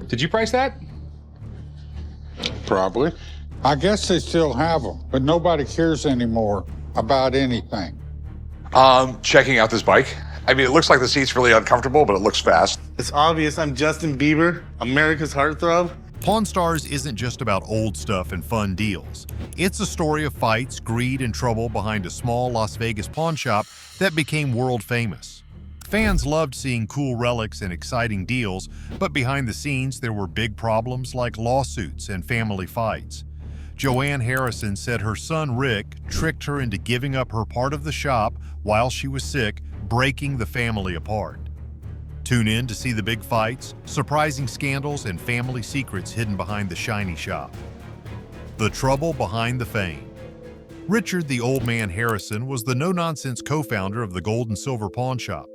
Did you price that? Probably. I guess they still have them, but nobody cares anymore about anything. Checking out this bike. I mean, it looks like the seat's really uncomfortable, but it looks fast. It's obvious I'm Justin Bieber, America's heartthrob. Pawn Stars isn't just about old stuff and fun deals. It's a story of fights, greed, and trouble behind a small Las Vegas pawn shop that became world famous. Fans loved seeing cool relics and exciting deals, but behind the scenes there were big problems like lawsuits and family fights. Joanne Harrison said her son Rick tricked her into giving up her part of the shop while she was sick, breaking the family apart. Tune in to see the big fights, surprising scandals, and family secrets hidden behind the shiny shop. The trouble behind the fame. Richard the Old Man Harrison was the no-nonsense co-founder of the Gold and Silver Pawn Shop.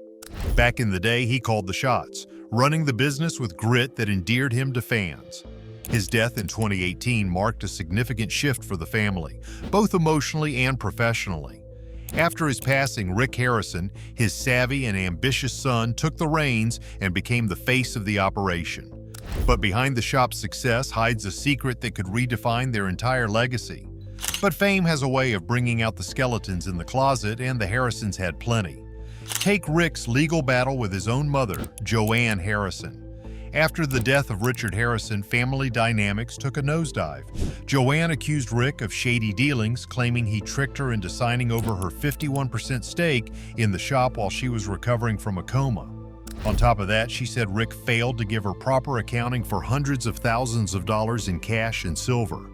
Back in the day, he called the shots, running the business with grit that endeared him to fans. His death in 2018 marked a significant shift for the family, both emotionally and professionally. After his passing, Rick Harrison, his savvy and ambitious son, took the reins and became the face of the operation. But behind the shop's success hides a secret that could redefine their entire legacy. But fame has a way of bringing out the skeletons in the closet, and the Harrisons had plenty. Take Rick's legal battle with his own mother, Joanne Harrison. After the death of Richard Harrison, family dynamics took a nosedive. Joanne accused Rick of shady dealings, claiming he tricked her into signing over her 51% stake in the shop while she was recovering from a coma. On top of that, she said Rick failed to give her proper accounting for hundreds of thousands of dollars in cash and silver.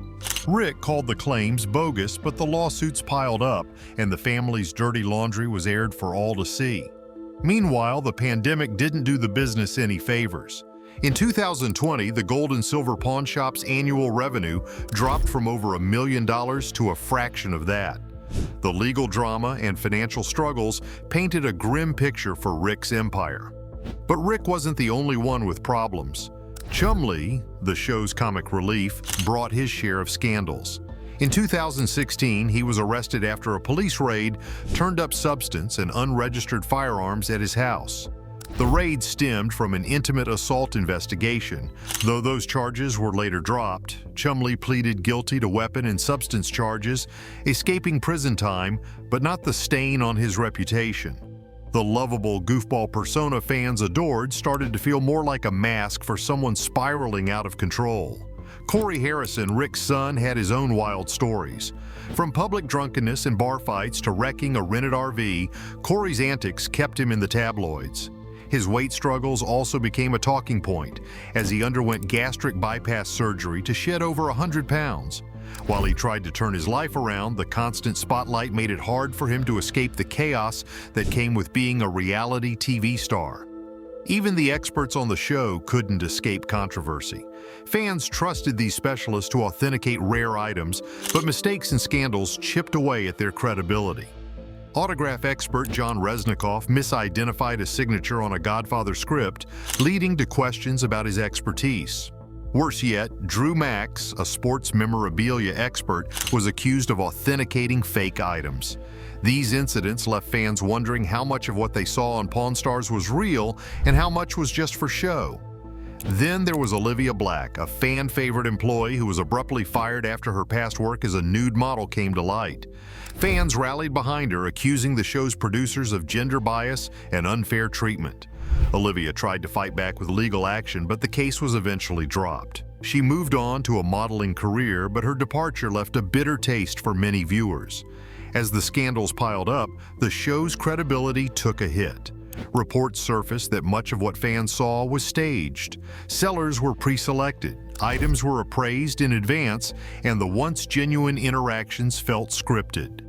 Rick called the claims bogus, but the lawsuits piled up, and the family's dirty laundry was aired for all to see. Meanwhile, the pandemic didn't do the business any favors. In 2020, the Gold and Silver Pawn Shop's annual revenue dropped from over $1 million to a fraction of that. The legal drama and financial struggles painted a grim picture for Rick's empire. But Rick wasn't the only one with problems. Chumlee, the show's comic relief, brought his share of scandals. In 2016, he was arrested after a police raid turned up substance and unregistered firearms at his house. The raid stemmed from an intimate assault investigation. Though those charges were later dropped, Chumlee pleaded guilty to weapon and substance charges, escaping prison time, but not the stain on his reputation. The lovable goofball persona fans adored started to feel more like a mask for someone spiraling out of control. Corey Harrison, Rick's son, had his own wild stories. From public drunkenness and bar fights to wrecking a rented RV, Corey's antics kept him in the tabloids. His weight struggles also became a talking point as he underwent gastric bypass surgery to shed over 100 pounds. While he tried to turn his life around, the constant spotlight made it hard for him to escape the chaos that came with being a reality TV star. Even the experts on the show couldn't escape controversy. Fans trusted these specialists to authenticate rare items, but mistakes and scandals chipped away at their credibility. Autograph expert John Resnikoff misidentified a signature on a Godfather script, leading to questions about his expertise. Worse yet, Drew Max, a sports memorabilia expert, was accused of authenticating fake items. These incidents left fans wondering how much of what they saw on Pawn Stars was real and how much was just for show. Then there was Olivia Black, a fan-favorite employee who was abruptly fired after her past work as a nude model came to light. Fans rallied behind her, accusing the show's producers of gender bias and unfair treatment. Olivia tried to fight back with legal action, but the case was eventually dropped. She moved on to a modeling career, but her departure left a bitter taste for many viewers. As the scandals piled up, the show's credibility took a hit. Reports surfaced that much of what fans saw was staged. Sellers were pre-selected, items were appraised in advance, and the once genuine interactions felt scripted.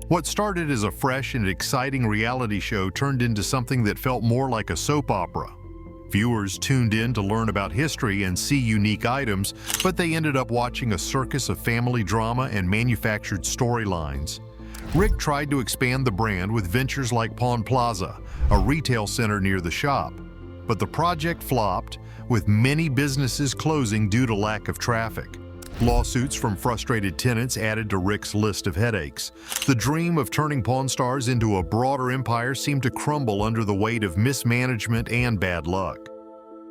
What started as a fresh and exciting reality show turned into something that felt more like a soap opera. Viewers tuned in to learn about history and see unique items, but they ended up watching a circus of family drama and manufactured storylines. Rick tried to expand the brand with ventures like Pawn Plaza, a retail center near the shop. But the project flopped, with many businesses closing due to lack of traffic. Lawsuits from frustrated tenants added to Rick's list of headaches. The dream of turning Pawn Stars into a broader empire seemed to crumble under the weight of mismanagement and bad luck.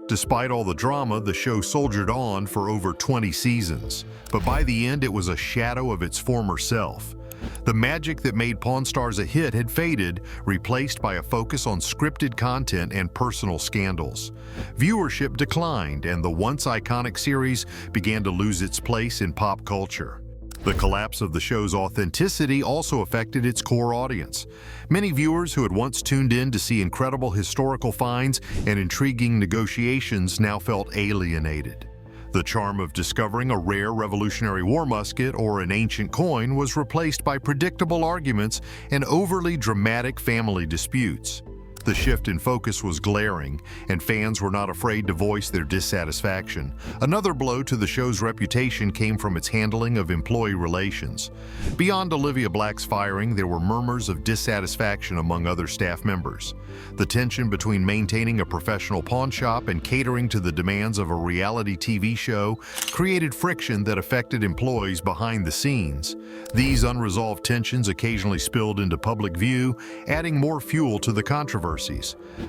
Despite all the drama, the show soldiered on for over 20 seasons, but by the end it was a shadow of its former self. The magic that made Pawn Stars a hit had faded, replaced by a focus on scripted content and personal scandals. Viewership declined, and the once iconic series began to lose its place in pop culture. The collapse of the show's authenticity also affected its core audience. Many viewers who had once tuned in to see incredible historical finds and intriguing negotiations now felt alienated. The charm of discovering a rare Revolutionary War musket or an ancient coin was replaced by predictable arguments and overly dramatic family disputes. The shift in focus was glaring, and fans were not afraid to voice their dissatisfaction. Another blow to the show's reputation came from its handling of employee relations. Beyond Olivia Black's firing, there were murmurs of dissatisfaction among other staff members. The tension between maintaining a professional pawn shop and catering to the demands of a reality TV show created friction that affected employees behind the scenes. These unresolved tensions occasionally spilled into public view, adding more fuel to the controversy.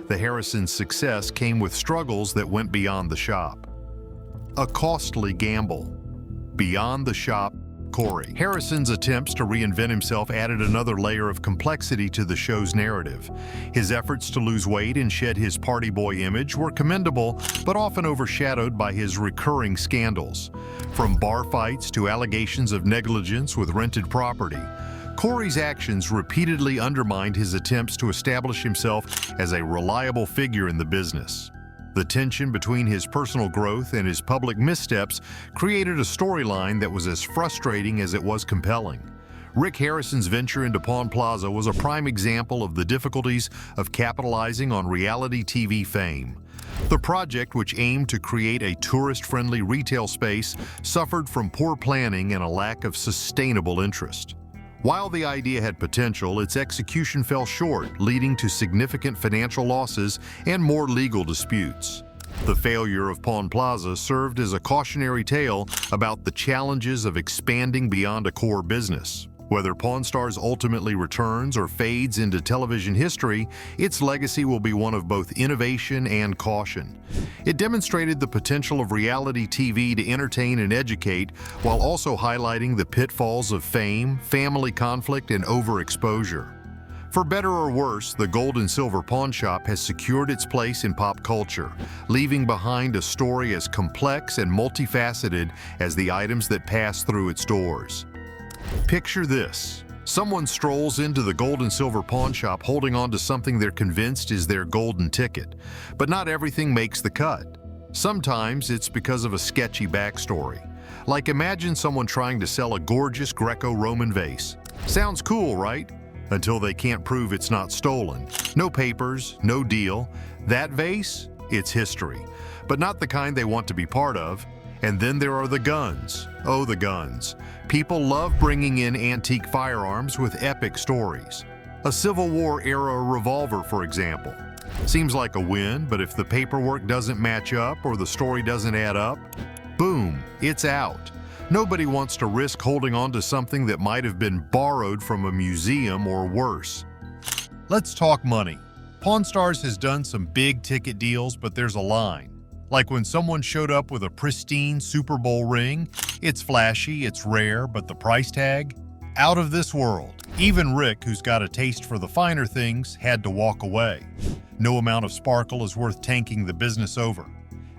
The Harrisons' success came with struggles that went beyond the shop. A costly gamble. Beyond the shop, Corey. Harrison's attempts to reinvent himself added another layer of complexity to the show's narrative. His efforts to lose weight and shed his party boy image were commendable, but often overshadowed by his recurring scandals. From bar fights to allegations of negligence with rented property, Corey's actions repeatedly undermined his attempts to establish himself as a reliable figure in the business. The tension between his personal growth and his public missteps created a storyline that was as frustrating as it was compelling. Rick Harrison's venture into Pawn Plaza was a prime example of the difficulties of capitalizing on reality TV fame. The project, which aimed to create a tourist-friendly retail space, suffered from poor planning and a lack of sustainable interest. While the idea had potential, its execution fell short, leading to significant financial losses and more legal disputes. The failure of Pawn Plaza served as a cautionary tale about the challenges of expanding beyond a core business. Whether Pawn Stars ultimately returns or fades into television history, its legacy will be one of both innovation and caution. It demonstrated the potential of reality TV to entertain and educate, while also highlighting the pitfalls of fame, family conflict, and overexposure. For better or worse, the gold and silver pawn shop has secured its place in pop culture, leaving behind a story as complex and multifaceted as the items that pass through its doors. Picture this. Someone strolls into the gold and silver pawn shop holding on to something they're convinced is their golden ticket. But not everything makes the cut. Sometimes it's because of a sketchy backstory. Like, imagine someone trying to sell a gorgeous Greco-Roman vase. Sounds cool, right? Until they can't prove it's not stolen. No papers, no deal. That vase? It's history. But not the kind they want to be part of. And then there are the guns. Oh, the guns. People love bringing in antique firearms with epic stories. A Civil War-era revolver, for example. Seems like a win, but if the paperwork doesn't match up or the story doesn't add up, boom, it's out. Nobody wants to risk holding on to something that might have been borrowed from a museum or worse. Let's talk money. Pawn Stars has done some big ticket deals, but there's a line. Like when someone showed up with a pristine Super Bowl ring. It's flashy, it's rare, but the price tag? Out of this world. Even Rick, who's got a taste for the finer things, had to walk away. No amount of sparkle is worth tanking the business over.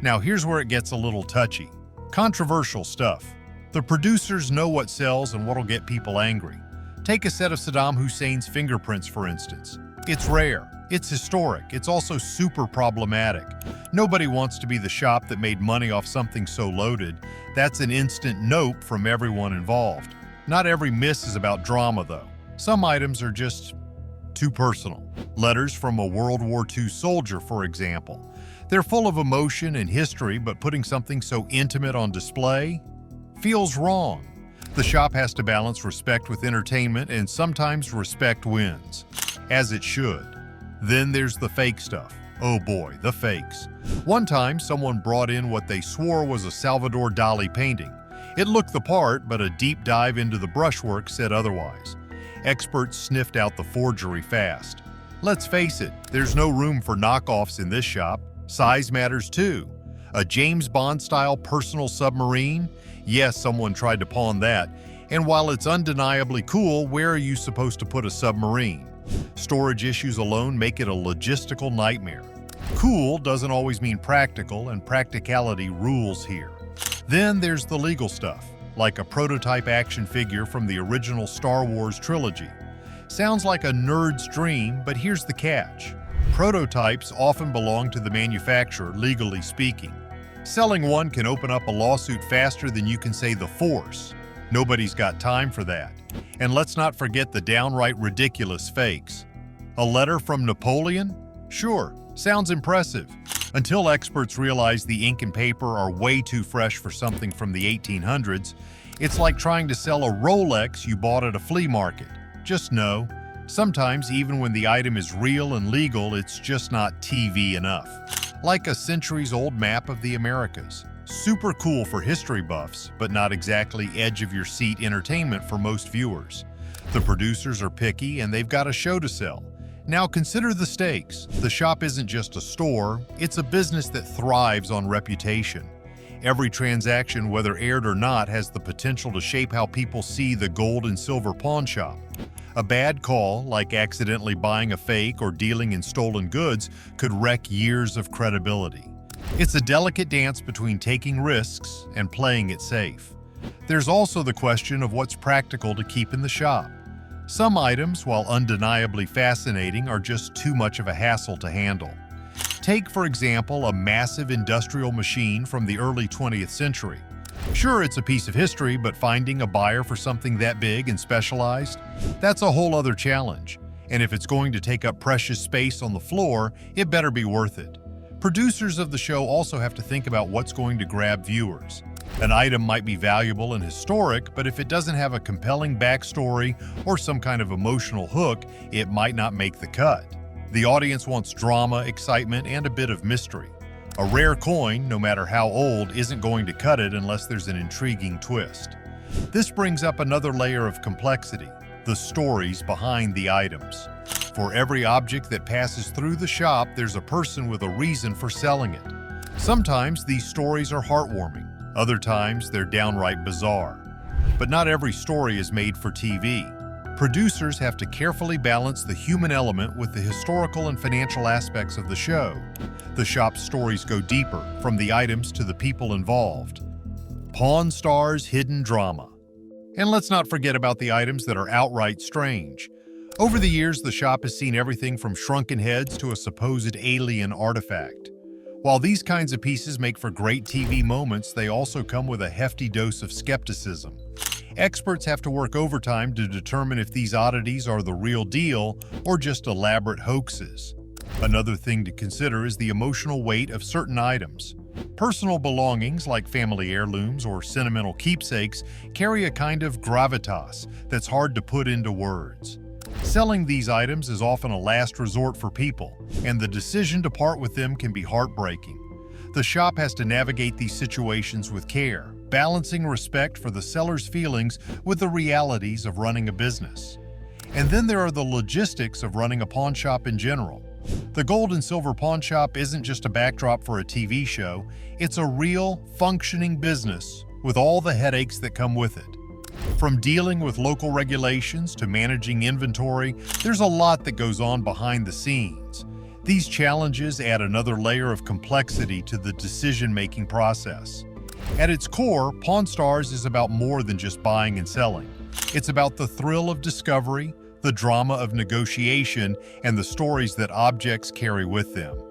Now here's where it gets a little touchy. Controversial stuff. The producers know what sells and what'll get people angry. Take a set of Saddam Hussein's fingerprints, for instance. It's rare. It's historic. It's also super problematic. Nobody wants to be the shop that made money off something so loaded. That's an instant nope from everyone involved. Not every miss is about drama, though. Some items are just too personal. Letters from a World War II soldier, for example. They're full of emotion and history, but putting something so intimate on display feels wrong. The shop has to balance respect with entertainment, and sometimes respect wins. As it should. Then there's the fake stuff. Oh boy, the fakes. One time, someone brought in what they swore was a Salvador Dali painting. It looked the part, but a deep dive into the brushwork said otherwise. Experts sniffed out the forgery fast. Let's face it, there's no room for knockoffs in this shop. Size matters too. A James Bond-style personal submarine? Yes, someone tried to pawn that. And while it's undeniably cool, where are you supposed to put a submarine? Storage issues alone make it a logistical nightmare. Cool doesn't always mean practical, and practicality rules here. Then there's the legal stuff, like a prototype action figure from the original Star Wars trilogy. Sounds like a nerd's dream, but here's the catch. Prototypes often belong to the manufacturer, legally speaking. Selling one can open up a lawsuit faster than you can say the Force. Nobody's got time for that. And let's not forget the downright ridiculous fakes. A letter from Napoleon? Sure, sounds impressive. Until experts realize the ink and paper are way too fresh for something from the 1800s, it's like trying to sell a Rolex you bought at a flea market. Just know, sometimes even when the item is real and legal, it's just not TV enough. Like a centuries-old map of the Americas. Super cool for history buffs, but not exactly edge-of-your-seat entertainment for most viewers. The producers are picky and they've got a show to sell. Now consider the stakes. The shop isn't just a store, it's a business that thrives on reputation. Every transaction, whether aired or not, has the potential to shape how people see the gold and silver pawn shop. A bad call, like accidentally buying a fake or dealing in stolen goods, could wreck years of credibility. It's a delicate dance between taking risks and playing it safe. There's also the question of what's practical to keep in the shop. Some items, while undeniably fascinating, are just too much of a hassle to handle. Take, for example, a massive industrial machine from the early 20th century. Sure, it's a piece of history, but finding a buyer for something that big and specialized? That's a whole other challenge. And if it's going to take up precious space on the floor, it better be worth it. Producers of the show also have to think about what's going to grab viewers. An item might be valuable and historic, but if it doesn't have a compelling backstory or some kind of emotional hook, it might not make the cut. The audience wants drama, excitement, and a bit of mystery. A rare coin, no matter how old, isn't going to cut it unless there's an intriguing twist. This brings up another layer of complexity, the stories behind the items. For every object that passes through the shop, there's a person with a reason for selling it. Sometimes these stories are heartwarming, other times they're downright bizarre. But not every story is made for TV. Producers have to carefully balance the human element with the historical and financial aspects of the show. The shop's stories go deeper, from the items to the people involved. Pawn Stars' hidden drama. And let's not forget about the items that are outright strange. Over the years, the shop has seen everything from shrunken heads to a supposed alien artifact. While these kinds of pieces make for great TV moments, they also come with a hefty dose of skepticism. Experts have to work overtime to determine if these oddities are the real deal or just elaborate hoaxes. Another thing to consider is the emotional weight of certain items. Personal belongings like family heirlooms or sentimental keepsakes carry a kind of gravitas that's hard to put into words. Selling these items is often a last resort for people, and the decision to part with them can be heartbreaking. The shop has to navigate these situations with care, balancing respect for the seller's feelings with the realities of running a business. And then there are the logistics of running a pawn shop in general. The gold and silver pawn shop isn't just a backdrop for a TV show, it's a real, functioning business with all the headaches that come with it. From dealing with local regulations to managing inventory, there's a lot that goes on behind the scenes. These challenges add another layer of complexity to the decision-making process. At its core, Pawn Stars is about more than just buying and selling. It's about the thrill of discovery, the drama of negotiation, and the stories that objects carry with them.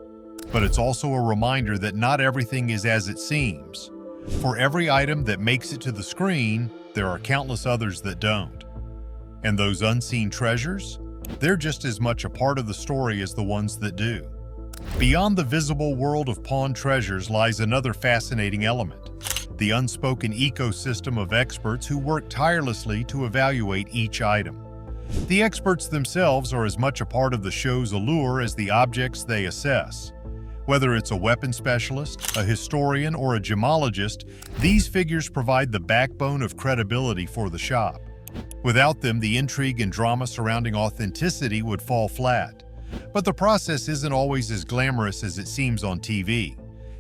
But it's also a reminder that not everything is as it seems. For every item that makes it to the screen, there are countless others that don't. And those unseen treasures? They're just as much a part of the story as the ones that do. Beyond the visible world of pawn treasures lies another fascinating element: the unspoken ecosystem of experts who work tirelessly to evaluate each item. The experts themselves are as much a part of the show's allure as the objects they assess. Whether it's a weapon specialist, a historian, or a gemologist, these figures provide the backbone of credibility for the shop. Without them, the intrigue and drama surrounding authenticity would fall flat. But the process isn't always as glamorous as it seems on TV.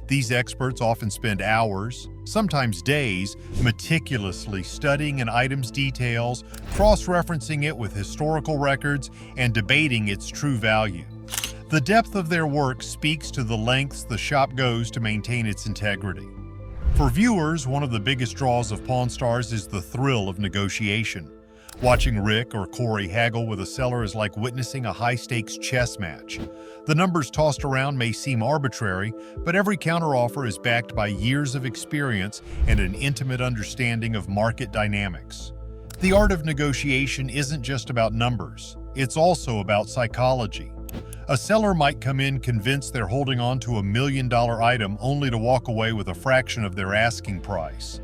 These experts often spend hours, sometimes days, meticulously studying an item's details, cross-referencing it with historical records, and debating its true value. The depth of their work speaks to the lengths the shop goes to maintain its integrity. For viewers, one of the biggest draws of Pawn Stars is the thrill of negotiation. Watching Rick or Corey haggle with a seller is like witnessing a high-stakes chess match. The numbers tossed around may seem arbitrary, but every counteroffer is backed by years of experience and an intimate understanding of market dynamics. The art of negotiation isn't just about numbers, it's also about psychology. A seller might come in convinced they're holding on to $1 million item only to walk away with a fraction of their asking price.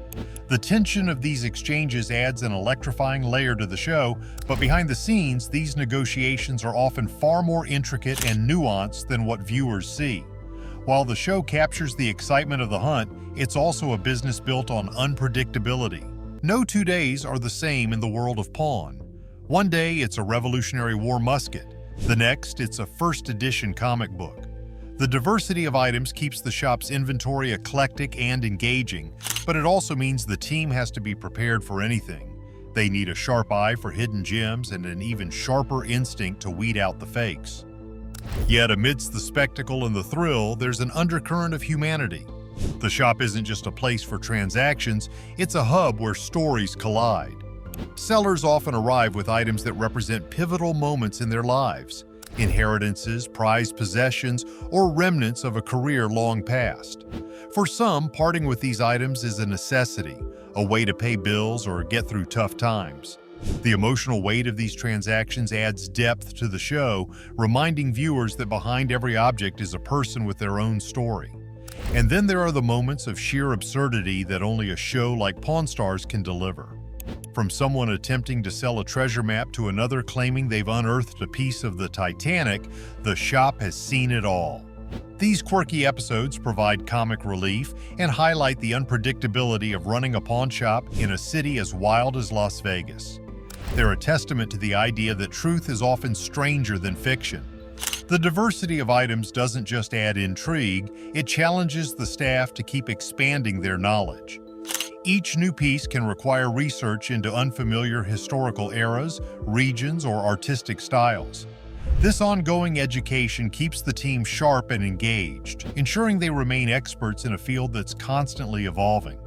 The tension of these exchanges adds an electrifying layer to the show, but behind the scenes, these negotiations are often far more intricate and nuanced than what viewers see. While the show captures the excitement of the hunt, it's also a business built on unpredictability. No 2 days are the same in the world of pawn. One day it's a Revolutionary War musket. The next, it's a first edition comic book. The diversity of items keeps the shop's inventory eclectic and engaging, but it also means the team has to be prepared for anything. They need a sharp eye for hidden gems and an even sharper instinct to weed out the fakes. Yet amidst the spectacle and the thrill, there's an undercurrent of humanity. The shop isn't just a place for transactions, it's a hub where stories collide. Sellers often arrive with items that represent pivotal moments in their lives, inheritances, prized possessions, or remnants of a career long past. For some, parting with these items is a necessity, a way to pay bills or get through tough times. The emotional weight of these transactions adds depth to the show, reminding viewers that behind every object is a person with their own story. And then there are the moments of sheer absurdity that only a show like Pawn Stars can deliver. From someone attempting to sell a treasure map to another claiming they've unearthed a piece of the Titanic, the shop has seen it all. These quirky episodes provide comic relief and highlight the unpredictability of running a pawn shop in a city as wild as Las Vegas. They're a testament to the idea that truth is often stranger than fiction. The diversity of items doesn't just add intrigue, it challenges the staff to keep expanding their knowledge. Each new piece can require research into unfamiliar historical eras, regions, or artistic styles. This ongoing education keeps the team sharp and engaged, ensuring they remain experts in a field that's constantly evolving.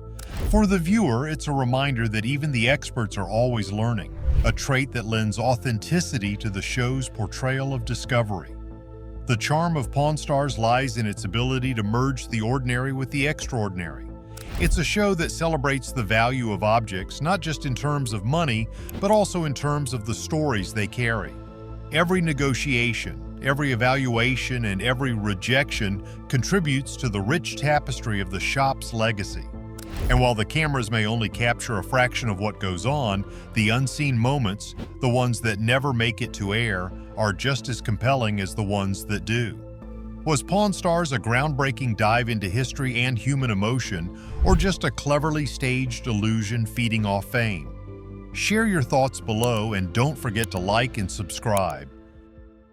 For the viewer, it's a reminder that even the experts are always learning, a trait that lends authenticity to the show's portrayal of discovery. The charm of Pawn Stars lies in its ability to merge the ordinary with the extraordinary. It's a show that celebrates the value of objects, not just in terms of money, but also in terms of the stories they carry. Every negotiation, every evaluation, and every rejection contributes to the rich tapestry of the shop's legacy. And while the cameras may only capture a fraction of what goes on, the unseen moments, the ones that never make it to air, are just as compelling as the ones that do. Was Pawn Stars a groundbreaking dive into history and human emotion, or just a cleverly staged illusion feeding off fame? Share your thoughts below and don't forget to like and subscribe.